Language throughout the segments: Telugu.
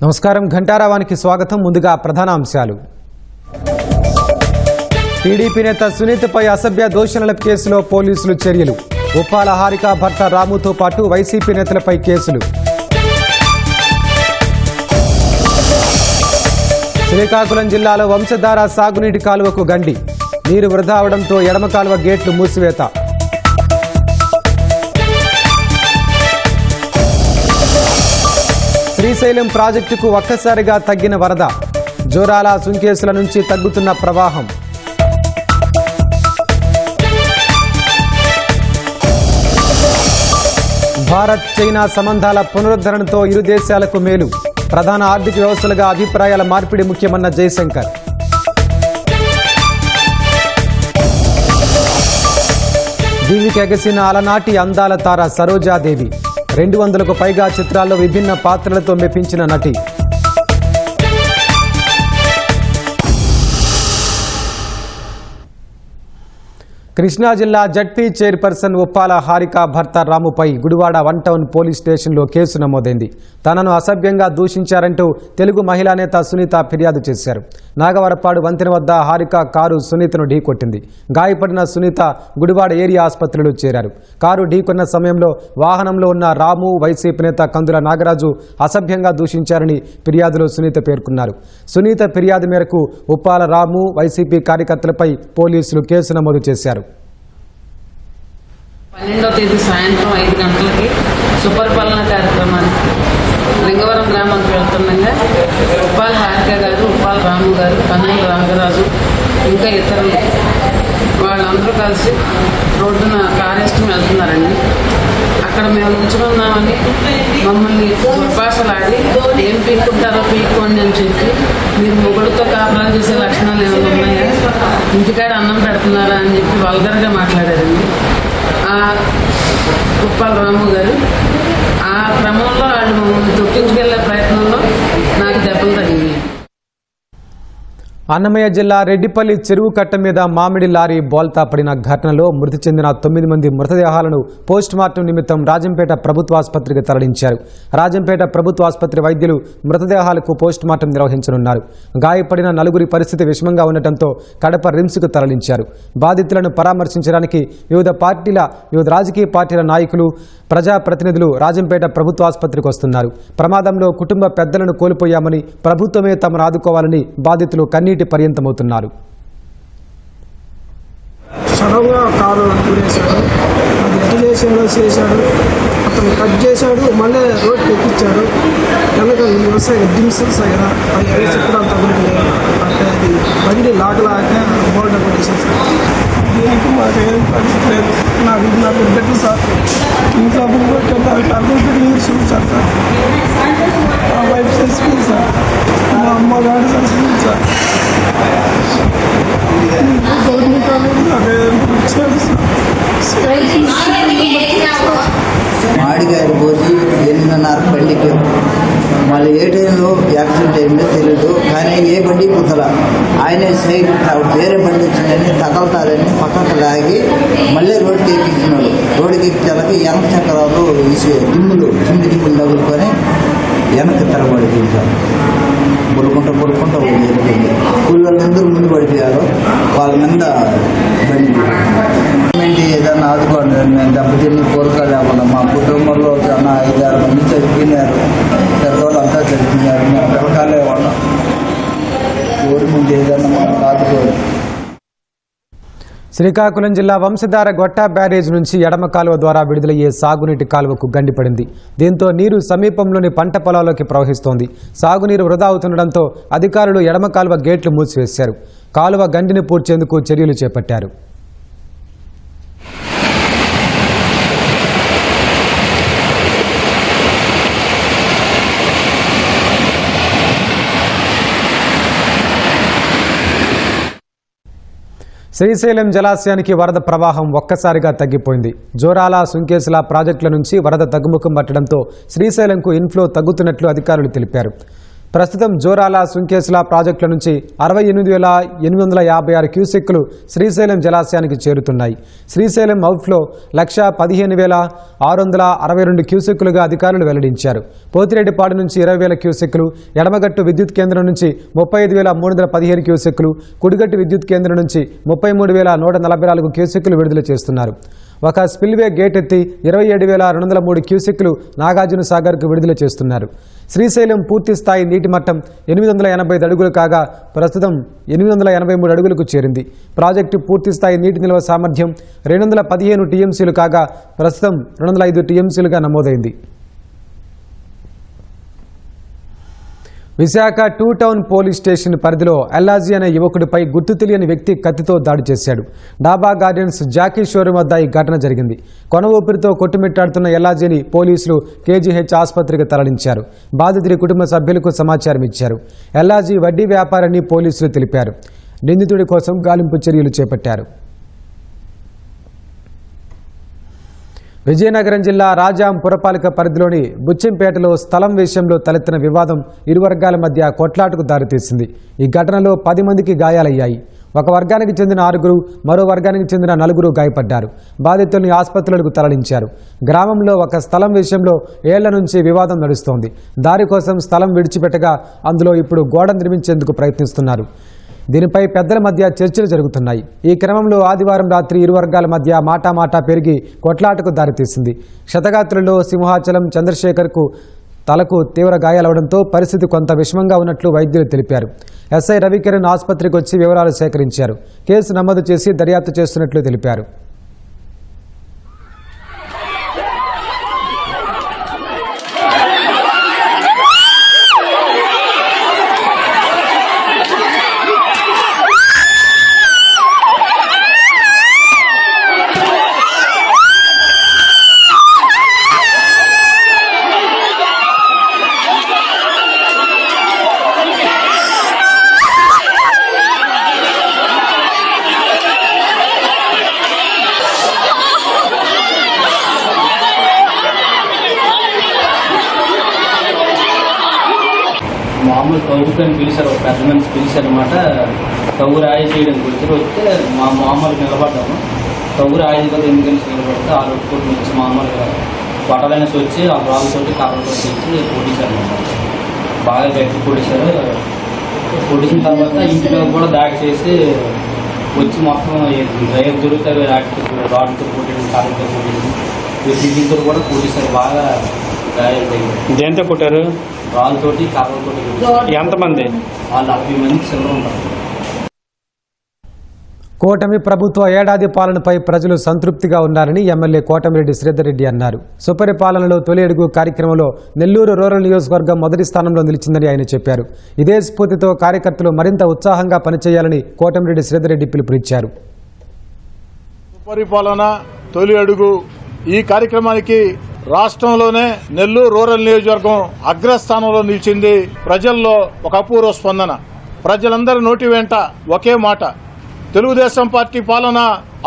నమస్కారం, ఘంటారావానికి స్వాగతం. ముందుగా ప్రధాన అంశాలు. టీడీపీ నేత సునీతపై అసభ్య దూషణల కేసులో పోలీసులు చర్యలు. ఉప్పాల హారిక భర్త రాముతో పాటు వైసీపీ నేతలపై కేసులు. శ్రీకాకుళం జిల్లాలో వంశధార సాగునీటి కాలువకు గండి. నీరు వృధా అవడంతో ఎడమ కాలువ గేట్లు మూసివేత. శ్రీశైలం ప్రాజెక్టుకు ఒక్కసారిగా తగ్గిన వరద. జోరాల సుంకేసుల నుంచి తగ్గుతున్న ప్రవాహం. భారత్ చైనా సంబంధాల పునరుద్ధరణతో ఇరు దేశాలకు మేలు. ప్రధాన ఆర్థిక వ్యవస్థలుగా అభిప్రాయాల మార్పిడి ముఖ్యమన్న జయశంకర్. దీవికి ఎగసిన అలనాటి అందాల తార సరోజాదేవి. 200కు పైగా చిత్రాల్లో విభిన్న పాత్రలతో మెప్పించిన నటి. కృష్ణా జిల్లా జడ్పీ చైర్పర్సన్ ఉప్పాల హారిక భర్త రాముపై గుడివాడ 1 టౌన్ పోలీస్ స్టేషన్లో కేసు నమోదైంది. తనను అసభ్యంగా దూషించారంటూ తెలుగు మహిళా నేత సునీత ఫిర్యాదు చేశారు. నాగవరపాడు వంతెన వద్ద హారిక కారు సునీతను ఢీకొట్టింది. గాయపడిన సునీత గుడివాడ ఏరియా ఆసుపత్రిలో చేరారు. కారు ఢీకొన్న సమయంలో వాహనంలో ఉన్న రాము, వైసీపీ నేత కందుల నాగరాజు అసభ్యంగా దూషించారని ఫిర్యాదులో సునీత పేర్కొన్నారు. సునీత ఫిర్యాదు మేరకు ఉప్పాల రాము, వైసీపీ కార్యకర్తలపై పోలీసులు కేసు నమోదు చేశారు. 12వ తేదీ సాయంత్రం 5 గంటలకి సుపరిపాలన కార్యక్రమానికి లింగవరం గ్రామానికి వెళ్తుండగా ఉప్పాల హారిక గారు, ఉప్పాల రాము గారు, కందుల నాగరాజు ఇంకా ఇతరులు వాళ్ళందరూ కలిసి రోడ్డున కారేసుకుని వెళ్తున్నారండి. అక్కడ మేము ఉంచుకున్నామని మమ్మల్ని దుర్భాషలాడి ఏం పీక్కుంటారో పీక్కోండి అని చెప్పి, మీరు మొగుడుతో కాపురాలు చేసే లక్షణాలు ఏమైనా ఉన్నాయా, ఇంటికాడ అన్నం పెడుతున్నారా అని చెప్పి వల్గర్గా మాట్లాడారండి ఉప్పాల రాము గారు. ఆ క్రమంలో వాళ్ళు మమ్మల్ని తొక్కించుకెళ్లే ప్రయత్నంలో నాకు దెబ్బలు తగిలినాయి. అన్నమయ్య జిల్లా రెడ్డిపల్లి చెరువు కట్ట మీద మామిడి లారీ బోల్తా పడిన ఘటనలో మృతి చెందిన 9 మంది మృతదేహాలను పోస్టుమార్టం నిమిత్తం రాజంపేట ప్రభుత్వ ఆసుపత్రికి తరలించారు. రాజంపేట ప్రభుత్వ ఆసుపత్రి వైద్యులు మృతదేహాలకు పోస్టుమార్టం నిర్వహించనున్నారు. గాయపడిన 4 పరిస్థితి విషమంగా ఉండటంతో కడప రిమ్స్కు తరలించారు. బాధితులను పరామర్శించడానికి వివిధ రాజకీయ పార్టీల నాయకులు, ప్రజాప్రతినిధులు రాజంపేట ప్రభుత్వ ఆసుపత్రికి వస్తున్నారు. ప్రమాదంలో కుటుంబ పెద్దలను కోల్పోయామని, ప్రభుత్వమే తమను ఆదుకోవాలని బాధితులు కన్నీటి పర్యంతమవుతున్నారు. సడన్గా కారు చేశాడు, అది చేశాడు, అతను కట్ చేశాడు, మళ్ళీ రోడ్కి ఎక్కించాడు. వెనక వస్తాయి దిమ్స్ వస్తాయి కదా, అవి చిత్రాలు తగ్గుతుంది. అంటే అది బండి లాగలాగా బోల్డ్ కొట్టేసేసాడు. దీనికి మాకేం పరిస్థితి లేదు. నాకు బిడ్డలు సార్, ఇంట్లో బిడ్డలు సార్, మా వైఫ్ చచ్చిపోయింది సార్, మా అమ్మగారు చచ్చిపోయింది సార్. మామిడికాయలు పోసి 8:30 బండికి, మళ్ళీ ఏ టైంలో యాక్సిడెంట్ అయిందో తెలియదు. కానీ ఏ బండి కుదల ఆయన సైడ్ వేరే బండి వచ్చిందని తగలతారని పక్కకు లాగి మళ్ళీ రోడ్డుకి ఎక్కించినాడు. రోడ్డుకి ఎక్కించాలకి వెనక చక్రాలు దిమ్ములు తగులుకొని వెనక్కి తరబడిపోయింది సార్. పొడుకుంటా జరిగింది. కూలీలందరూ ముందు పడిపోయారు. వాళ్ళ మీద బండి ఏదన్నా ఆదుకోండి. మేము దెబ్బతిని కోరిక లేకుండా మా కుటుంబంలో చాలా 5-6 మంది చనిపోయినారు. పెద్దవాళ్ళు అంతా చనిపోయినారు. మేము పిల్లకాలే వాళ్ళం. గవర్నమెంట్ ఏదన్నా మనం ఆదుకోవాలి. శ్రీకాకుళం జిల్లా వంశధార గొట్ట బ్యారేజ్ నుంచి ఎడమ కాలువ ద్వారా విడుదలయ్యే సాగునీటి కాలువకు గండి పడింది. దీంతో నీరు సమీపంలోని పంట పొలాల్లోకి ప్రవహిస్తోంది. సాగునీరు వృధా అవుతుండటంతో అధికారులు ఎడమ కాలువ గేట్లు మూసివేశారు. కాలువ గండిని పూడ్చేందుకు చర్యలు చేపట్టారు. శ్రీశైలం జలాశయానికి వరద ప్రవాహం ఒక్కసారిగా తగ్గిపోయింది. జోరాల, సుంకేసుల ప్రాజెక్టుల నుంచి వరద తగ్గుముఖం పట్టడంతో శ్రీశైలంకు ఇన్ఫ్లో తగ్గుతున్నట్లు అధికారులు తెలిపారు. ప్రస్తుతం జోరాల సుంకేసుల ప్రాజెక్టుల నుంచి 68,856 క్యూసెక్కులు శ్రీశైలం జలాశయానికి చేరుతున్నాయి. శ్రీశైలం అవుట్ఫ్లో 115,662 క్యూసెక్కులుగా అధికారులు వెల్లడించారు. పోతిరెడ్డిపాడు నుంచి 20,000 క్యూసెక్కులు, ఎడమగట్టు విద్యుత్ కేంద్రం నుంచి 35,315 క్యూసెక్కులు, కుడిగట్టు విద్యుత్ కేంద్రం నుంచి 33,144 క్యూసెక్కులు విడుదల చేస్తున్నారు. ఒక స్పిల్వే గేట్ ఎత్తి 27,203 క్యూసెక్కులు నాగార్జున సాగర్కు విడుదల చేస్తున్నారు. శ్రీశైలం పూర్తి స్థాయి నీటి మట్టం 885 అడుగులు కాగా ప్రస్తుతం 883 అడుగులకు చేరింది. ప్రాజెక్టు పూర్తి స్థాయి నీటి నిల్వ సామర్థ్యం 215 టీఎంసీలు కాగా ప్రస్తుతం 205 టీఎంసీలుగా నమోదైంది. విశాఖ 2 టౌన్ పోలీస్ స్టేషన్ పరిధిలో ఎల్లాజీ అనే యువకుడిపై గుర్తు తెలియని వ్యక్తి కత్తితో దాడి చేశాడు. డాబా గార్డెన్స్ జాకీ షోరూం వద్ద ఈ ఘటన జరిగింది. కొన ఊపిరితో కొట్టుమిట్టాడుతున్న ఎల్లాజీని పోలీసులు కేజీహెచ్ ఆసుపత్రికి తరలించారు. బాధితుడి కుటుంబ సభ్యులకు సమాచారం ఇచ్చారు. ఎల్లాజీ వడ్డీ వ్యాపారాన్ని పోలీసులు తెలిపారు. నిందితుడి కోసం గాలింపు చర్యలు చేపట్టారు. విజయనగరం జిల్లా రాజాం పురపాలిక పరిధిలోని బుచ్చెంపేటలో స్థలం విషయంలో తలెత్తిన వివాదం ఇరు వర్గాల మధ్య కొట్లాటకు దారితీసింది. ఈ ఘటనలో 10 మందికి గాయాలయ్యాయి. ఒక వర్గానికి చెందిన 6, మరో వర్గానికి చెందిన 4 గాయపడ్డారు. బాధితుల్ని ఆసుపత్రులకు తరలించారు. గ్రామంలో ఒక స్థలం విషయంలో ఏళ్ల నుంచి వివాదం నడుస్తోంది. దారి కోసం స్థలం విడిచిపెట్టగా అందులో ఇప్పుడు గోడ నిర్మించేందుకు ప్రయత్నిస్తున్నారు. దీనిపై పెద్దల మధ్య చర్చలు జరుగుతున్నాయి. ఈ క్రమంలో ఆదివారం రాత్రి ఇరు వర్గాల మధ్య మాటామాటా పెరిగి కొట్లాటకు దారితీసింది. క్షతగాత్రుల్లో సింహాచలం చంద్రశేఖర్కు తలకు తీవ్ర గాయాలవడంతో పరిస్థితి కొంత విషమంగా ఉన్నట్లు వైద్యులు తెలిపారు. ఎస్ఐ రవికిరణ్ ఆసుపత్రికి వచ్చి వివరాలు సేకరించారు. కేసు నమోదు చేసి దర్యాప్తు చేస్తున్నట్లు తెలిపారు. మామూలు తవ్వుకొని పిలిచారు, ఒక పెద్ద మనిషి పిలిచారు అనమాట. తవ్వు రాయి చేయడానికి వచ్చారు. వస్తే మా మామూలు నిలబడ్డాము. తవ్వు రాయి కదా ఎందుకని నిలబడితే ఆ రోజు కూడా వచ్చి మామూలుగా పటాలనేసి వచ్చి ఆ రాళ్ళతోటి కర్రలతో తెచ్చి పొడిచారు అనమాట. బాగా గట్టి పొడిచారు. పొడిచిన తర్వాత ఇంట్లో కూడా దాడి చేసి వచ్చి మొత్తం డ్రైవర్ దొరుకుతారు రాడ్తో కొట్టడం, కర్రలతో కొట్టడం, వీటితో కూడా పొడిచారు. బాగా గాయాలు తగ్గారు. దేంతో కొట్టారు? రాళ్ళతోటి కర్రలతోటి. ఎంతమంది? వాళ్ళు 60 మంది చిల్లర ఉంటారు. కూటమి ప్రభుత్వ ఏడాది పాలనపై ప్రజలు సంతృప్తిగా ఉన్నారని ఎమ్మెల్యే కోటమిరెడ్డి శ్రీధర్ రెడ్డి అన్నారు. సుపరిపాలనలో తొలి అడుగు కార్యక్రమంలో నెల్లూరు రూరల్ నియోజకవర్గం మొదటి స్థానంలో నిలిచిందని ఆయన చెప్పారు. ఇదే స్ఫూర్తితో కార్యకర్తలు మరింత ఉత్సాహంగా పనిచేయాలని కోటమిరెడ్డి శ్రీధర్ రెడ్డి పిలుపునిచ్చారు. సుపరిపాలన తొలి అడుగు ఈ కార్యక్రమానికి రాష్ట్రంలోనే నెల్లూరు రూరల్ నియోజకవర్గం అగ్రస్థానంలో నిలిచింది. ప్రజల్లో ఒక అపూర్వ స్పందన. ప్రజలందరి నోటి వెంట ఒకే మాట, తెలుగుదేశం పార్టీ పాలన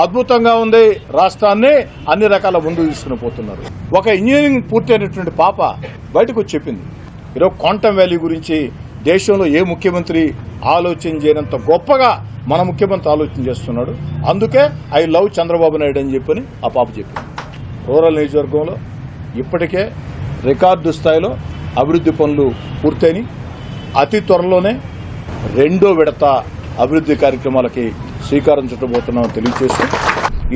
అద్భుతంగా ఉంది, రాష్ట్రాన్ని అన్ని రకాల ముందుకు తీసుకుని పోతున్నారు. ఒక ఇంజనీరింగ్ పూర్తయినటువంటి పాప బయటకు వచ్చి చెప్పింది, ఈరోజు క్వాంటమ్ వ్యాలీ గురించి దేశంలో ఏ ముఖ్యమంత్రి ఆలోచన చేయనంత గొప్పగా మన ముఖ్యమంత్రి ఆలోచన చేస్తున్నాడు. అందుకే ఐ లవ్ చంద్రబాబు నాయుడు అని చెప్పని ఆ పాప చెప్పింది. రూరల్ నియోజకవర్గంలో ఇప్పటికే రికార్డు స్థాయిలో అభివృద్ధి పనులు పూర్తయినాయి. అతి త్వరలోనే 2వ విడత అభివృద్ధి కార్యక్రమాలకి శ్రీకారం చుట్టబోతున్నామని తెలియజేస్తూ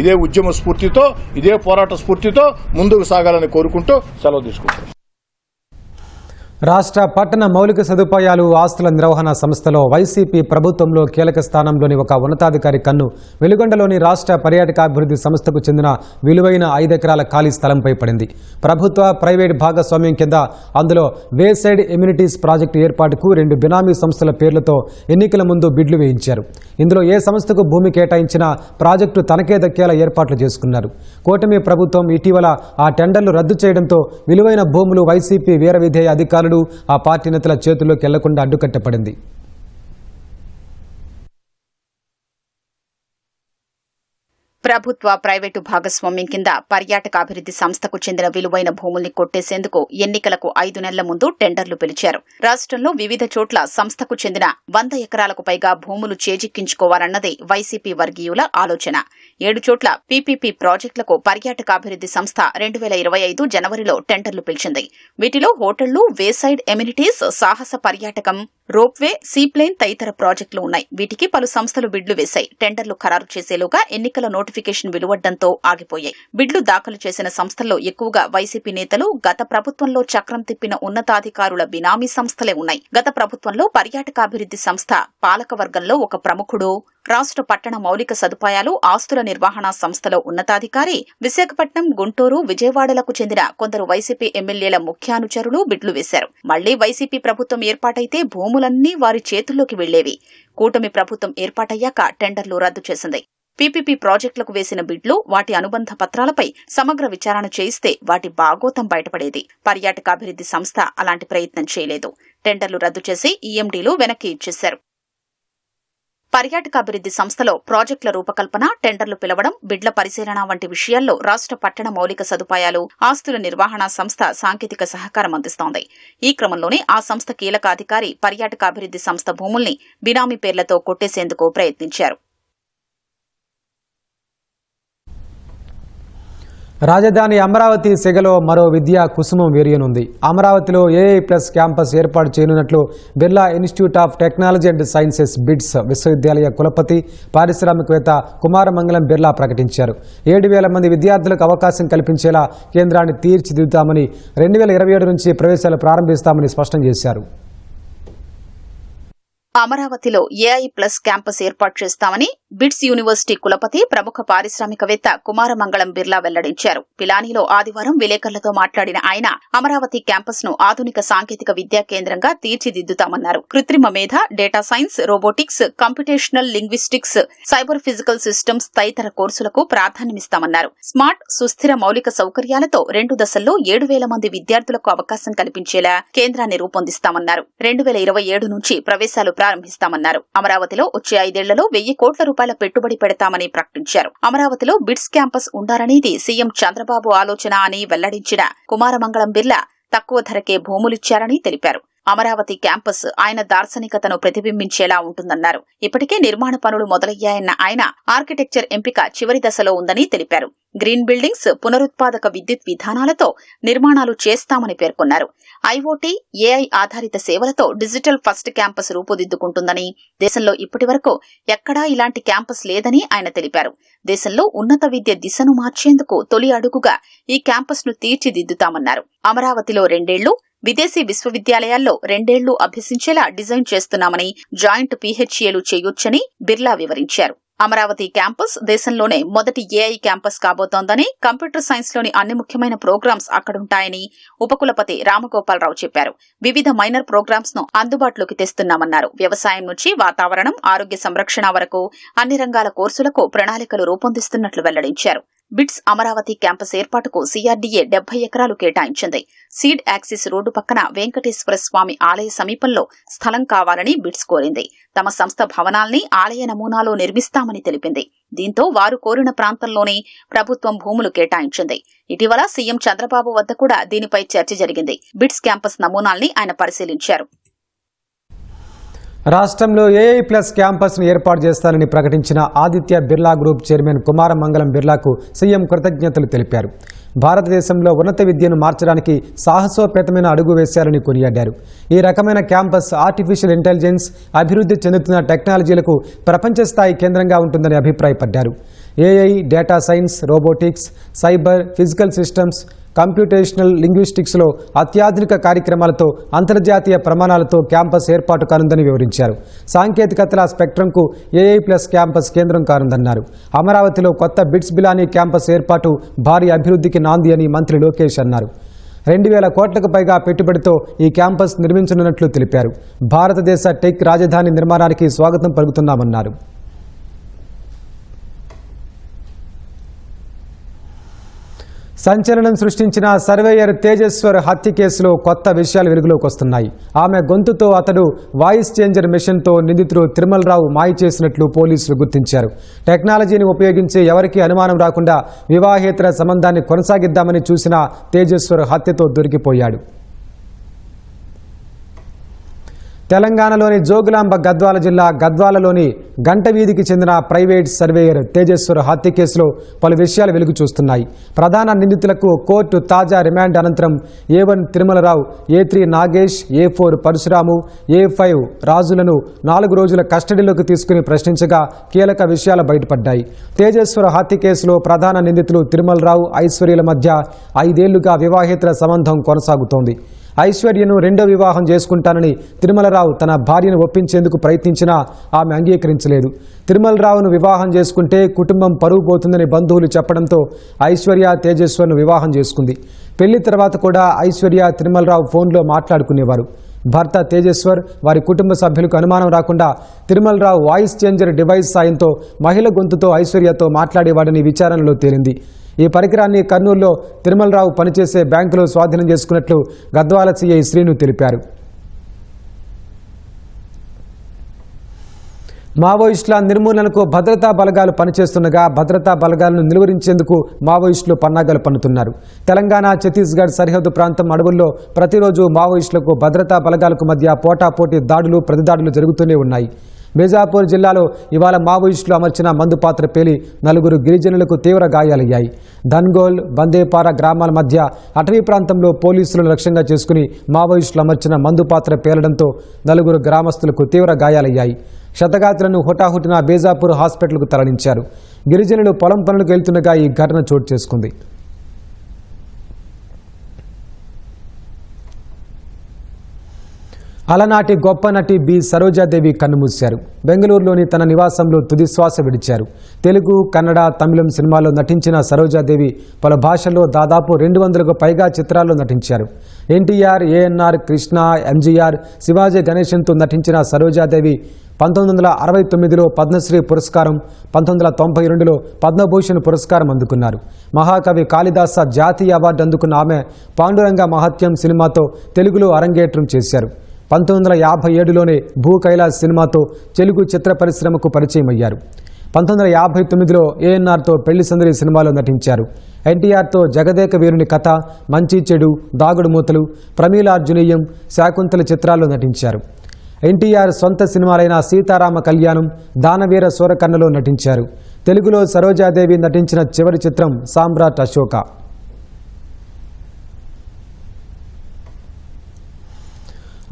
ఇదే ఉద్యమ స్ఫూర్తితో, ఇదే పోరాట స్ఫూర్తితో ముందుకు సాగాలని కోరుకుంటూ సెలవు తీసుకుంటాం. రాష్ట్ర పట్టణ మౌలిక సదుపాయాలు ఆస్తుల నిర్వహణ సంస్థలో వైసీపీ ప్రభుత్వంలో కీలక స్థానంలోని ఒక ఉన్నతాధికారి కన్ను వెలుగొండలోని రాష్ట్ర పర్యాటకాభివృద్ధి సంస్థకు చెందిన విలువైన 5 ఎకరాల ఖాళీ స్థలంపై పడింది. ప్రభుత్వ ప్రైవేట్ భాగస్వామ్యం కింద అందులో వేసైడ్ ఎమ్యూనిటీస్ ప్రాజెక్టు ఏర్పాటుకు 2 బినామీ సంస్థల పేర్లతో ఎన్నికల ముందు బిడ్లు వేయించారు. ఇందులో ఏ సంస్థకు భూమి కేటాయించినా ప్రాజెక్టు తనకే దక్కేలా ఏర్పాట్లు చేసుకున్నారు. కూటమి ప్రభుత్వం ఇటీవల ఆ టెండర్లు రద్దు చేయడంతో విలువైన భూములు వైసీపీ వీరవిధేయ అధికారులు ఆ పార్టీ నేతల చేతుల్లోకి వెళ్లకుండా అడ్డుకట్టబడింది. ప్రభుత్వ ప్రైవేటు భాగస్వామ్యం కింద పర్యాటక అభివృద్ధి సంస్థకు చెందిన విలువైన భూముల్ని కొట్టేసేందుకు ఎన్నికలకు 5 నెలల ముందు టెండర్లు పిలిచారు. రాష్ట్రంలో వివిధ చోట్ల సంస్థకు చెందిన 100 ఎకరాలకు పైగా భూములు చేజిక్కించుకోవాలన్నదే వైసీపీ వర్గీయుల ఆలోచన. 7 చోట్ల పీపీపీ ప్రాజెక్టులకు పర్యాటకాభివృద్ధి సంస్థ 2025 జనవరిలో టెండర్లు పిలిచింది. వీటిలో హోటళ్లు, వేసైడ్ ఎమ్యూనిటీస్, సాహస పర్యాటకం, రోప్వే, సీప్లేన్ తదితర ప్రాజెక్టులు ఉన్నాయి. వీటికి పలు సంస్థలు బిడ్లు వేశాయి. టెండర్లు ఖరారు చేసేలోగా ఎన్నికల నోటిఫికేషన్ వెలువడ్డంతో ఆగిపోయాయి. బిడ్లు దాఖలు చేసిన సంస్థల్లో ఎక్కువగా వైసీపీ నేతలు, గత ప్రభుత్వంలో చక్రం తిప్పిన ఉన్నతాధికారుల బినామీ సంస్థలే ఉన్నాయి. గత ప్రభుత్వంలో పర్యాటకాభివృద్ధి సంస్థ పాలకవర్గంలో ఒక ప్రముఖుడు, రాష్ట్ర పట్టణ మౌలిక సదుపాయాలు, ఆస్తుల నిర్వహణ సంస్థలో ఉన్నతాధికారి, విశాఖపట్నం, గుంటూరు, విజయవాడలకు చెందిన కొందరు వైసీపీ ఎమ్మెల్యేల ముఖ్యానుచరులు బిడ్లు వేశారు. మళ్లీ వైసీపీ ప్రభుత్వం ఏర్పాటైతే భూములన్నీ వారి చేతుల్లోకి వెళ్లేవి. కూటమి ప్రభుత్వం ఏర్పాటయ్యాక టెండర్లు రద్దు చేసింది. పీపీపీ ప్రాజెక్టులకు వేసిన బిడ్లు, వాటి అనుబంధ పత్రాలపై సమగ్ర విచారణ చేయిస్తే వాటి బాగోతం బయటపడేది. పర్యాటకాభివృద్ధి సంస్థ అలాంటి ప్రయత్నం చేయలేదు. టెండర్లు రద్దు చేసి ఈఎండీలు వెనక్కి ఇచ్చేశారు. పర్యాటకాభివృద్ధి సంస్థలో ప్రాజెక్టుల రూపకల్పన, టెండర్లు పిలవడం, బిడ్ల పరిశీలన వంటి విషయాల్లో రాష్ట్ర పట్టణ మౌలిక సదుపాయాలు, ఆస్తుల నిర్వహణ సంస్థ సాంకేతిక సహకారం అందిస్తోంది. ఈ క్రమంలోనే ఆ సంస్థ కీలక అధికారి పర్యాటకాభివృద్ధి సంస్థ భూముల్ని బినామీ పేర్లతో కొట్టేసేందుకు ప్రయత్నించారు. రాజధాని అమరావతి సెగలో మరో విద్యా కుసుమం వేరియనుంది. అమరావతిలో ఏఐ ప్లస్ క్యాంపస్ ఏర్పాటు చేయనున్నట్లు Birla institute of technology and sciences bids విశ్వవిద్యాలయ కులపతి, పారిశ్రామికవేత్త కుమారమంగళం బిర్లా ప్రకటించారు. 7,000 మంది విద్యార్థులకు అవకాశం కల్పించేలా కేంద్రాన్ని తీర్చిదిద్దుతామని, 2027 నుంచి ప్రవేశాలు ప్రారంభిస్తామని స్పష్టం చేశారు. అమరావతిలో ఏఐ ప్లస్ క్యాంపస్ ఏర్పాటు చేస్తామని బిట్స్ యూనివర్సిటీ కులపతి, ప్రముఖ పారిశ్రామికవేత్త కుమారమంగళం బిర్లా వెల్లడించారు. పిలానీలో ఆదివారం విలేకరులతో మాట్లాడిన ఆయన అమరావతి క్యాంపస్ ను ఆధునిక సాంకేతిక విద్యా కేంద్రంగా తీర్చిదిద్దుతామన్నారు. కృత్రిమ మేధ, data science, robotics, computational linguistics, cyber physical systems తదితర కోర్సులకు ప్రాధాన్యమిస్తామన్నారు. స్మార్ట్, సుస్థిర మౌలిక సౌకర్యాలతో 2 దశల్లో 7,000 మంది విద్యార్థులకు అవకాశం కల్పించేలా కేంద్రాన్ని రూపొందిస్తామన్నారు. 2027 నుంచి ప్రవేశాలు ప్రారంభిస్తామన్నారు. అమరావతిలో వచ్చే 5 ఏళ్లలో 1,000 కోట్ల రూపాయల పెట్టుబడి పెడతామని ప్రకటించారు. అమరావతిలో బిట్స్ క్యాంపస్ ఉండాలనేది సీఎం చంద్రబాబు ఆలోచన అని వెల్లడించిన కుమారమంగళం బిర్లా తక్కువ ధరకే భూములిచ్చారని తెలిపారు. అమరావతి క్యాంపస్ ఆయన దార్శనికతను ప్రతిబింబించేలా ఉంటుందన్నారు. ఇప్పటికే నిర్మాణ పనులు మొదలయ్యాయన్న ఆయన ఆర్కిటెక్చర్ ఎంపిక చివరి దశలో ఉందని తెలిపారు. గ్రీన్ బిల్డింగ్స్, పునరుత్పాదక విద్యుత్ విధానాలతో నిర్మాణాలు చేస్తామని పేర్కొన్నారు. ఐఓటీ, ఏఐ ఆధారిత సేవలతో డిజిటల్ ఫస్ట్ క్యాంపస్ రూపుదిద్దుకుంటుందని, దేశంలో ఇప్పటివరకు ఎక్కడా ఇలాంటి క్యాంపస్ లేదని ఆయన తెలిపారు. దేశంలో ఉన్నత విద్య దిశను మార్చేందుకు తొలి అడుగుగా ఈ క్యాంపస్ ను తీర్చిదిద్దుతామన్నారు. అమరావతిలో 2 ఏళ్లు, విదేశీ విశ్వవిద్యాలయాల్లో 2 ఏళ్లు అభ్యసించేలా డిజైన్ చేస్తున్నామని, జాయింట్ పీహెచ్ఏలు చేయొచ్చని బిర్లా వివరించారు. అమరావతి క్యాంపస్ దేశంలోనే మొదటి ఏఐ క్యాంపస్ కాబోతోందని, కంప్యూటర్ సైన్స్ లోని అన్ని ముఖ్యమైన ప్రోగ్రామ్స్ అక్కడుంటాయని ఉపకులపతి రామగోపాలరావు చెప్పారు. వివిధ మైనర్ ప్రోగ్రామ్స్ ను అందుబాటులోకి తెస్తున్నామన్నారు. వ్యవసాయం నుంచి వాతావరణం, ఆరోగ్య సంరక్షణ వరకు అన్ని రంగాల కోర్సులకు ప్రణాళికలు రూపొందిస్తున్నట్లు వెల్లడించారు. బిట్స్ అమరావతి క్యాంపస్ ఏర్పాటుకు సిఆర్డీఏ 70 ఎకరాలు కేటాయించింది. సీడ్ యాక్సిస్ రోడ్డు పక్కన వెంకటేశ్వర స్వామి ఆలయ సమీపంలో స్థలం కావాలని బిట్స్ కోరింది. తమ సంస్థ భవనాల్ని ఆలయ నమూనాలో నిర్మిస్తామని తెలిపింది. దీంతో వారు కోరిన ప్రాంతంలోనే ప్రభుత్వం భూములు కేటాయించింది. ఇటీవల సీఎం చంద్రబాబు వద్ద కూడా దీనిపై చర్చ జరిగింది. బిట్స్ క్యాంపస్ నమూనాల్ని ఆయన పరిశీలించారు. రాష్ట్రంలో ఏఐ ప్లస్ క్యాంపస్ను ఏర్పాటు చేస్తారని ప్రకటించిన ఆదిత్య బిర్లా గ్రూప్ చైర్మన్ కుమారమంగళం బిర్లాకు సీఎం కృతజ్ఞతలు తెలిపారు. భారతదేశంలో ఉన్నత విద్యను మార్చడానికి సాహసోపేతమైన అడుగు వేశారని కొనియాడారు. ఈ రకమైన క్యాంపస్ ఆర్టిఫిషియల్ ఇంటెలిజెన్స్, అభివృద్ధి చెందుతున్న టెక్నాలజీలకు ప్రపంచ స్థాయి కేంద్రంగా ఉంటుందని అభిప్రాయపడ్డారు. AI, data science, robotics, cyber physical systems, computational లింగ్విస్టిక్స్లో అత్యాధునిక కార్యక్రమాలతో, అంతర్జాతీయ ప్రమాణాలతో క్యాంపస్ ఏర్పాటు కానుందని వివరించారు. సాంకేతికతల స్పెక్ట్రంకు ఏఐ ప్లస్ క్యాంపస్ కేంద్రం కానుందన్నారు. అమరావతిలో కొత్త బిట్స్ బిలానీ క్యాంపస్ ఏర్పాటు భారీ అభివృద్ధికి నాంది అని మంత్రి లోకేష్ అన్నారు. 2,000 కోట్లకు పైగా పెట్టుబడితో ఈ క్యాంపస్ నిర్మించనున్నట్లు తెలిపారు. భారతదేశ టెక్ రాజధాని నిర్మాణానికి స్వాగతం పలుకుతున్నామన్నారు. సంచలనం సృష్టించిన సర్వేయర్ తేజేశ్వర్ హత్య కేసులో కొత్త విషయాలు వెలుగులోకి వస్తున్నాయి. ఆమె గొంతుతో అతడు వాయిస్ చేంజర్ మెషిన్తో నిందితుడు తిరుమలరావు మాయ చేసినట్లు పోలీసులు గుర్తించారు. టెక్నాలజీని ఉపయోగించి ఎవరికీ అనుమానం రాకుండా వివాహేతర సంబంధాన్ని కొనసాగిద్దామని చూసిన తేజేశ్వర్ హత్యతో దొరికిపోయాడు. తెలంగాణలోని జోగులాంబ గద్వాల జిల్లా గద్వాలలోని గంట వీధికి చెందిన ప్రైవేట్ సర్వేయర్ తేజేశ్వర్ హత్య కేసులో పలు విషయాలు వెలుగు చూస్తున్నాయి. ప్రధాన నిందితులకు కోర్టు తాజా రిమాండ్ అనంతరం A1 Tirumalarao, A3 Nagesh, A4 Parashuramu, A5 రాజులను 4 రోజుల కస్టడీలోకి తీసుకుని ప్రశ్నించగా కీలక విషయాలు బయటపడ్డాయి. తేజేశ్వర్ హత్య కేసులో ప్రధాన నిందితులు తిరుమలరావు, ఐశ్వర్యల మధ్య 5 ఏళ్లుగా వివాహేతర సంబంధం కొనసాగుతోంది. ఐశ్వర్యను రెండో వివాహం చేసుకుంటానని తిరుమలరావు తన భార్యను ఒప్పించేందుకు ప్రయత్నించినా ఆమె అంగీకరించలేదు. తిరుమలరావును వివాహం చేసుకుంటే కుటుంబం పరువు పోతుందని బంధువులు చెప్పడంతో ఐశ్వర్య తేజేశ్వర్ను వివాహం చేసుకుంది. పెళ్లి తర్వాత కూడా ఐశ్వర్య తిరుమలరావు ఫోన్లో మాట్లాడుకునేవారు. భర్త తేజేశ్వర్ వారి కుటుంబ సభ్యులకు అనుమానం రాకుండా తిరుమలరావు వాయిస్ చేంజర్ డివైస్ సాయంతో మహిళ గొంతుతో ఐశ్వర్యతో మాట్లాడేవాడని విచారణలో తేలింది. ఈ పరికరాన్ని కర్నూలులో తిరుమలరావు పనిచేసే బ్యాంకులో స్వాధీనం చేసుకున్నట్లు గద్వాల సిఐ శ్రీను తెలిపారు. మావోయిస్టుల నిర్మూలనకు భద్రతా బలగాలు పనిచేస్తుండగా భద్రతా బలగాలను నిలువరించేందుకు మావోయిస్టులు పన్నాగాలు పన్నుతున్నారు. తెలంగాణ, ఛత్తీస్గఢ్ సరిహద్దు ప్రాంతం అడవుల్లో ప్రతిరోజు మావోయిస్టులకు భద్రతా బలగాలకు మధ్య పోటాపోటీ దాడులు, ప్రతిదాడులు జరుగుతూనే ఉన్నాయి. బీజాపూర్ జిల్లాలో ఇవాళ మావోయిస్టులు అమర్చిన మందు పాత్ర పేలి 4 గిరిజనులకు తీవ్ర గాయాలయ్యాయి. ధన్గోల్, బందేపార గ్రామాల మధ్య అటవీ ప్రాంతంలో పోలీసులను లక్ష్యంగా చేసుకుని మావోయిస్టులు అమర్చిన మందు పాత్ర పేలడంతో 4 గ్రామస్తులకు తీవ్ర గాయాలయ్యాయి. క్షతగాతులను హుటాహుటిన బీజాపూర్ హాస్పిటల్కు తరలించారు. గిరిజనులు పొలం పనులకు వెళ్తుండగా ఈ ఘటన చోటు చేసుకుంది. అలనాటి గొప్ప నటి బి సరోజాదేవి కన్నుమూశారు. బెంగళూరులోని తన నివాసంలో తుది శ్వాస విడిచారు. తెలుగు, కన్నడ, తమిళం సినిమాల్లో నటించిన సరోజాదేవి పలు భాషల్లో దాదాపు 200కు పైగా చిత్రాల్లో నటించారు. ఎన్టీఆర్, ఏఎన్ఆర్, కృష్ణ, ఎంజీఆర్, శివాజీ గణేశన్తో నటించిన సరోజాదేవి 1969లో పద్మశ్రీ పురస్కారం, 1992లో పద్మభూషణ్ పురస్కారం అందుకున్నారు. మహాకవి కాళిదాస జాతీయ అవార్డు అందుకున్న ఆమె పాండురంగ మహత్యం సినిమాతో తెలుగులో అరంగేట్రం చేశారు. 1957లోనే భూ కైలాస్ సినిమాతో తెలుగు చిత్ర పరిశ్రమకు పరిచయం అయ్యారు. 1959లో ఏఎన్ఆర్తో పెళ్లి సందడి సినిమాలో నటించారు. ఎన్టీఆర్తో జగదేక వీరుని కథ, మంచి చెడు, దాగుడు మూతలు, ప్రమీలార్జునీయం, శాకుంతల చిత్రాల్లో నటించారు. ఎన్టీఆర్ సొంత సినిమాలైన సీతారామ కళ్యాణం, దానవీర సూరకర్ణలో నటించారు. తెలుగులో సరోజాదేవి నటించిన చివరి చిత్రం సామ్రాట్ అశోక.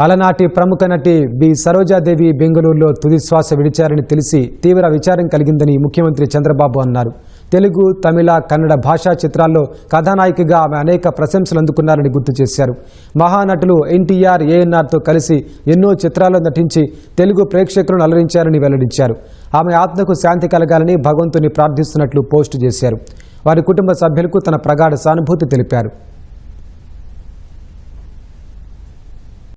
అలనాటి ప్రముఖ నటి బి సరోజాదేవి బెంగళూరులో తుది శ్వాస విడిచారని తెలిసి తీవ్ర విచారం కలిగిందని ముఖ్యమంత్రి చంద్రబాబు అన్నారు. తెలుగు, తమిళ, కన్నడ భాషా చిత్రాల్లో కథానాయికగా ఆమె అనేక ప్రశంసలు అందుకున్నారని గుర్తు చేశారు. మహానటులు ఎన్టీఆర్, ఏఎన్ఆర్తో కలిసి ఎన్నో చిత్రాల్లో నటించి తెలుగు ప్రేక్షకులను అలరించారని వెల్లడించారు. ఆమె ఆత్మకు శాంతి కలగాలని భగవంతుని ప్రార్థిస్తున్నట్లు పోస్టు చేశారు. వారి కుటుంబ సభ్యులకు తన ప్రగాఢ సానుభూతి తెలిపారు.